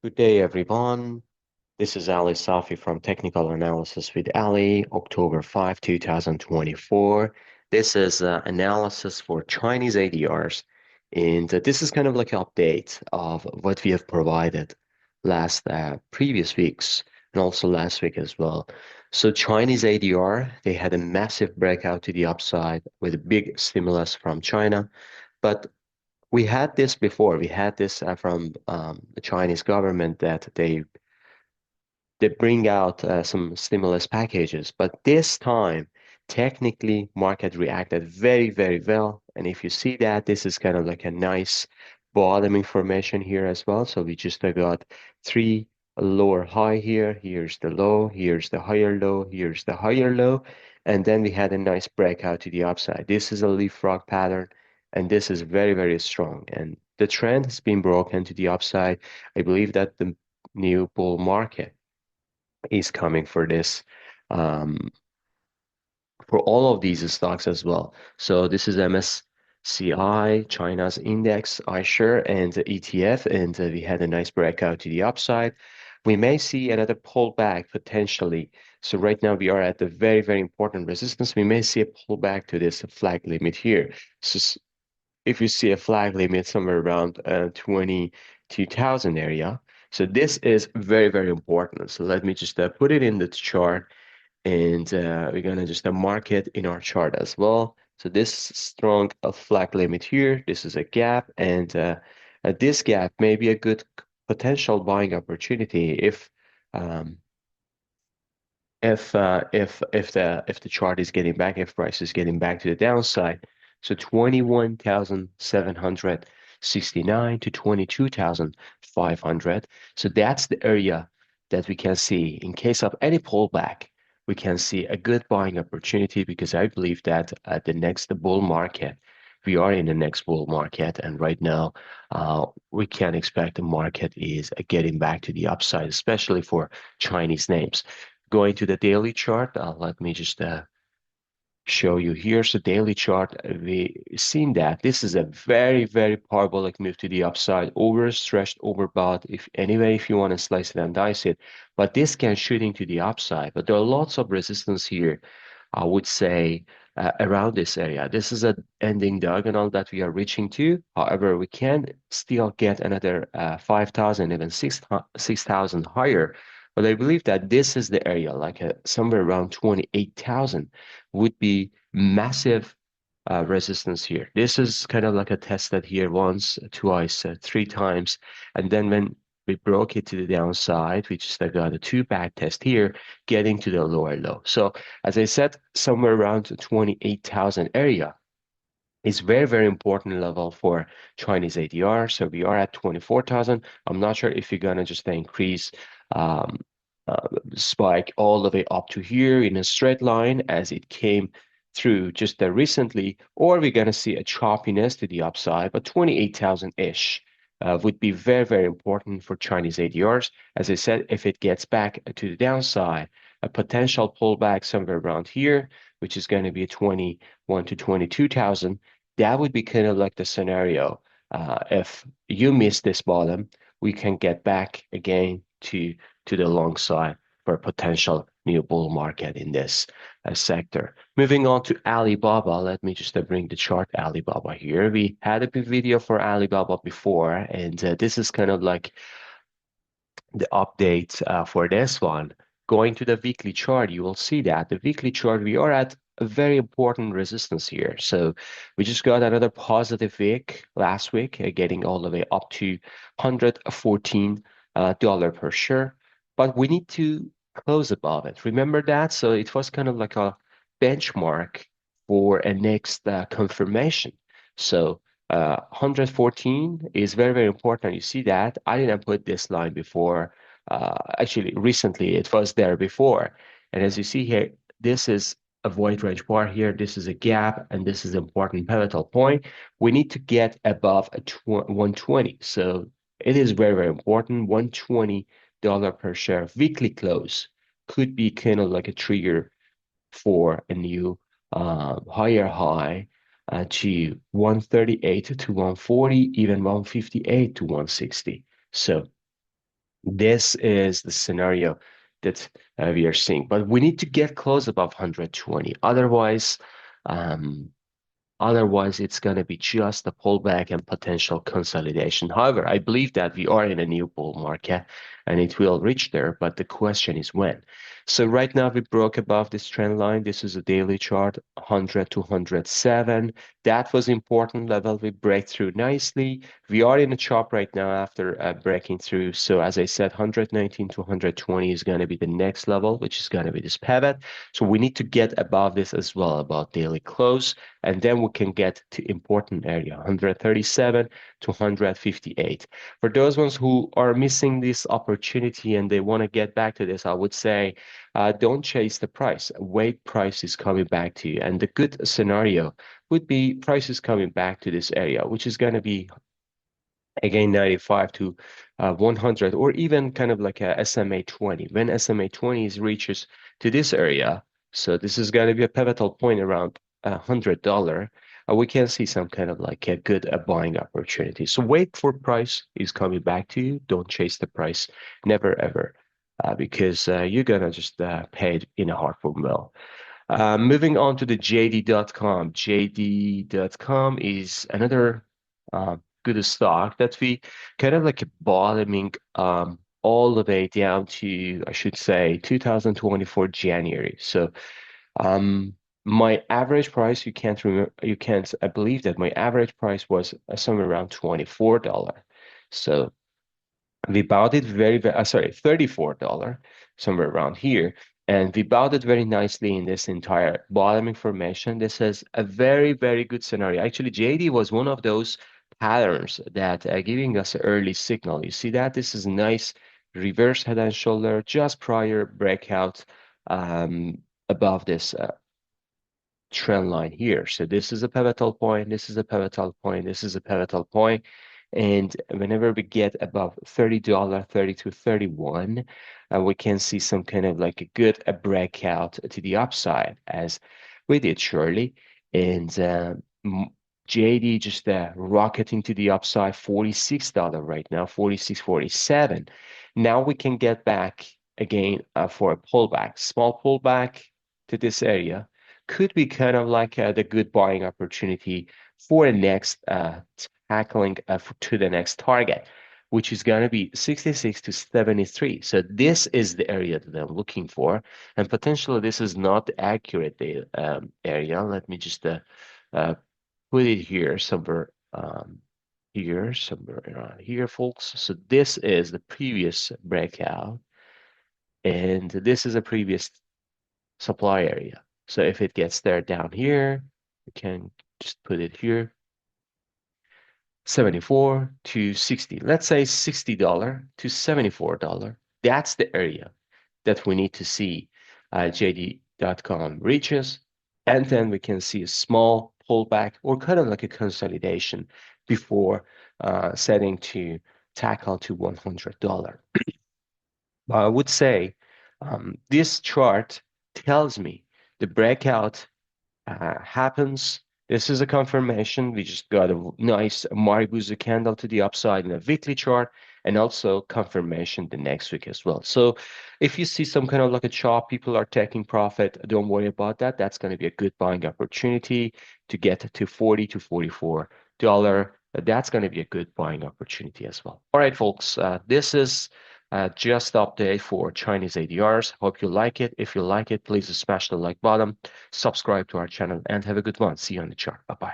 Good day, everyone. This is Ali Safi from Technical Analysis with Ali, October 5, 2024. This is analysis for Chinese ADRs, and this is kind of like an update of what we have provided previous weeks and also last week as well. So Chinese ADR, they had a massive breakout to the upside with a big stimulus from China, but we had this before. We had this from the Chinese government that they bring out some stimulus packages, but this time, technically, market reacted very, very well. And if you see that, this is kind of like a nice bottom information here as well. So we just got three lower high here. Here's the low. Here's the higher low. Here's the higher low. And then we had a nice breakout to the upside. This is a leapfrog pattern, and this is very, very strong. And the trend has been broken to the upside. I believe that the new bull market is coming for this um, for all of these stocks as well. So this is MSCI, China's index, iShare, and the ETF, and we had a nice breakout to the upside. We may see another pullback potentially. So right now we are at the very, very important resistance. We may see a pullback to this flag limit here. So if you see a flag limit somewhere around 22,000 area. So this is very, very important. So let me just put it in the chart, and we're gonna just mark it in our chart as well. So this strong flag limit here, this is a gap, and this gap may be a good potential buying opportunity um, if the chart is getting back, if price is getting back to the downside. So 21,769 to 22,500. So that's the area that we can see in case of any pullback. We can see a good buying opportunity because I believe that at the next bull market, we are in the next bull market, and right now, we can expect the market is getting back to the upside, especially for Chinese names. Going to the daily chart, let me just show you here's the daily chart. We seen that this is a very, very parabolic move to the upside, overstretched, overbought. If anyway, if you want to slice it and dice it, but this can shoot into the upside. But there are lots of resistance here. I would say around this area. This is a ending diagonal that we are reaching to. However, we can still get another 5,000, even 6,000 higher. But I believe that this is the area, like somewhere around 28,000 would be massive resistance here. This is kind of like a tested here once, twice, three times. And then when we broke it to the downside, we just got a two back test here, getting to the lower low. So as I said, somewhere around 28,000 area is very, very important level for Chinese ADR. So we are at 24,000. I'm not sure if you're gonna just increase um, spike all the way up to here in a straight line as it came through just recently, or we're gonna see a choppiness to the upside, but 28,000-ish. Would be very, very important for Chinese ADRs. As I said, if it gets back to the downside, a potential pullback somewhere around here, which is going to be 21 to 22,000, that would be kind of like the scenario. If you miss this bottom, we can get back again to the long side for a potential new bull market in this sector. Moving on to Alibaba, let me just bring the chart Alibaba here. We had a video for Alibaba before, and this is kind of like the update for this one. Going to the weekly chart, you will see that the weekly chart, we are at a very important resistance here. So we just got another positive week last week, getting all the way up to $114 per share. But we need to close above it. Remember that? So it was kind of like a benchmark for a next confirmation. So 114 is very, very important. You see that? I didn't put this line before. Actually, recently it was there before. And as you see here, this is a void range bar here. This is a gap, and this is an important pivotal point. We need to get above 120. So it is very, very important. $120 per share weekly close could be kind of like a trigger for a new higher high to 138 to 140, even 158 to 160. So This is the scenario that we are seeing, but we need to get close above 120. Um, Otherwise, it's going to be just a pullback and potential consolidation. However, I believe that we are in a new bull market and it will reach there, but the question is when. So right now we broke above this trend line. This is a daily chart, 100 to 107. That was important level. We break through nicely. We are in a chop right now after breaking through. So as I said, 119 to 120 is going to be the next level, which is going to be this pivot. So we need to get above this as well, about daily close, and then we can get to important area 137 to 158. For those ones who are missing this opportunity and they want to get back to this, I would say don't chase the price. Wait, price is coming back to you. And the good scenario would be price is coming back to this area, which is going to be again 95 to 100, or even kind of like a SMA 20. When SMA 20 reaches to this area, so this is going to be a pivotal point around $100, we can see some kind of like a good buying opportunity. So wait for price is coming back to you. Don't chase the price, never ever, because you're gonna just pay it in a heartful mill. Moving on to the JD.com. JD.com is another good stock that we kind of like bottoming all the way down to, I should say, 2024 January. So um, my average price, you can't remember, you can't, I believe that my average price was somewhere around $24. So we bought it sorry, $34, somewhere around here. And we bought it very nicely in this entire bottoming formation. This is a very, very good scenario. Actually, JD was one of those patterns that are giving us an early signal. You see that? This is a nice reverse head and shoulder just prior breakout above this trend line here. So this is a pivotal point, this is a pivotal point, this is a pivotal point. And whenever we get above $30, 30 to 31, we can see some kind of like a good breakout to the upside as we did surely. And JD just rocketing to the upside, $46 right now, 46, 47. Now we can get back again for a pullback, small pullback to this area could be kind of like the good buying opportunity for the next tackling to the next target, which is going to be 66 to 73. So this is the area that I'm looking for, and potentially this is not the accurate data, area. Let me just uh, put it here, somewhere around here, folks. So this is the previous breakout, and this is a previous supply area. So if it gets there down here, we can just put it here, 74 to 60. Let's say $60 to $74. That's the area that we need to see JD.com reaches. And then we can see a small pullback or kind of like a consolidation before setting to tackle to $100. But I would say this chart tells me the breakout happens. This is a confirmation. We just got a nice Maribuza candle to the upside in a weekly chart, and also confirmation the next week as well. So if you see some kind of like a chop, people are taking profit, don't worry about that. That's going to be a good buying opportunity to get to 40 to $44. That's going to be a good buying opportunity as well. All right, folks, this is just update for Chinese ADRs. Hope you like it. If you like it, please smash the like button, subscribe to our channel, and have a good one. See you on the chart. Bye-bye.